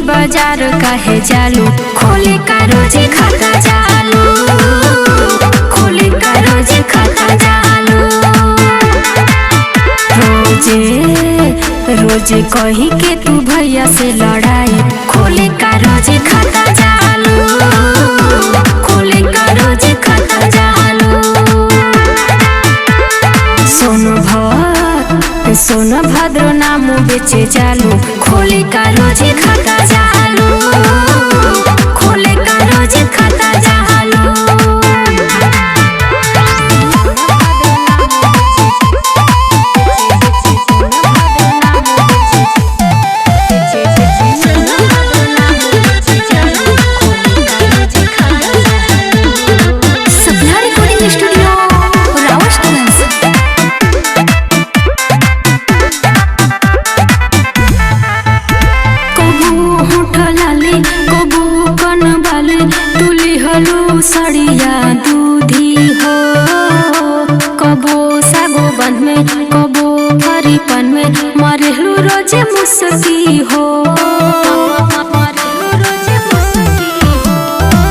बाजार काहे जालू खोले का रोजे खाता जालू खोले का रोजे खाता जालू रोजे रोजे कही के तू भैया से लड़ाई खोले का रोजे खाता जालू खोले का रोजे खाता जालू सोनो भद्र नाम बेचे जालू खोले का रोजे खाता जालू खोले का रोजे खाता जालू सपना रिकॉर्डिंग स्टूडियो रावत सड़िया दूधी हो कबो सागो बंध में कबो फरीपन में मरेलू रोजे मुसकी हो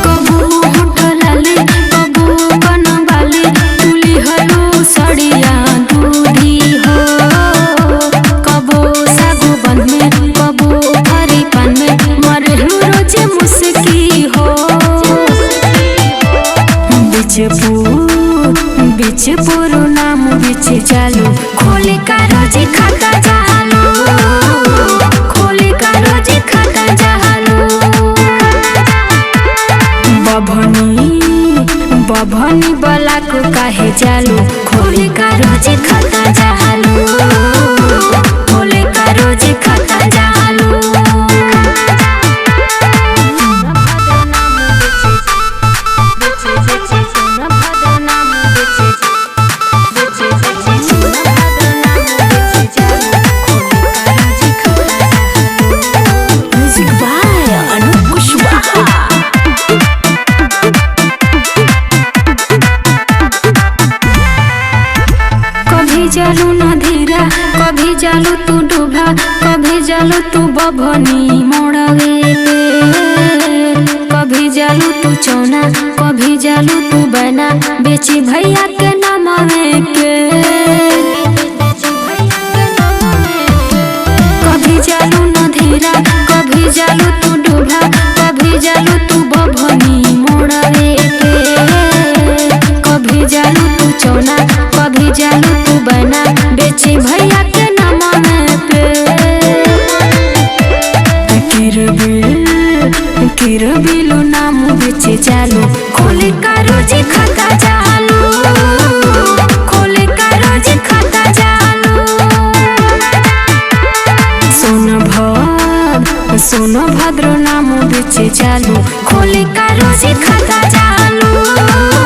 कबो होठलाले कबो कनबाले तुली हलू सड़िया दूधी हो कबो सागो बंध में कबो फरीपन में मरेलू रोजे मुसकी हो बिच पुरु नाम बिच जालू खोले का रोजे खाता जालू खोले का रोजे खाता जालू बभनी बला को काहे जालू खोले का रोजे खाता जालू खोले का रोजे खाता जालू जालू नधीरा कभी जालू तू डूबा कभी जालू तू बभनी मोड़वे कभी जालू तू चौना कभी जालू तू बना बेची भैया के नामवे के कभी जालू नधीरा कभी जालू तू डूबा कभी जालू तू बभनी मोड़वे कभी जालू तू चौना कभी जालू तू बना बेचे भैया के नामा में पे किरबिलू नाम बेचे जालू खोले का रोजे खाता जालू खोले का रोजे खाता जालू सोनो भद्र नाम बेचे जालू खोले का रोजे खाता जालू।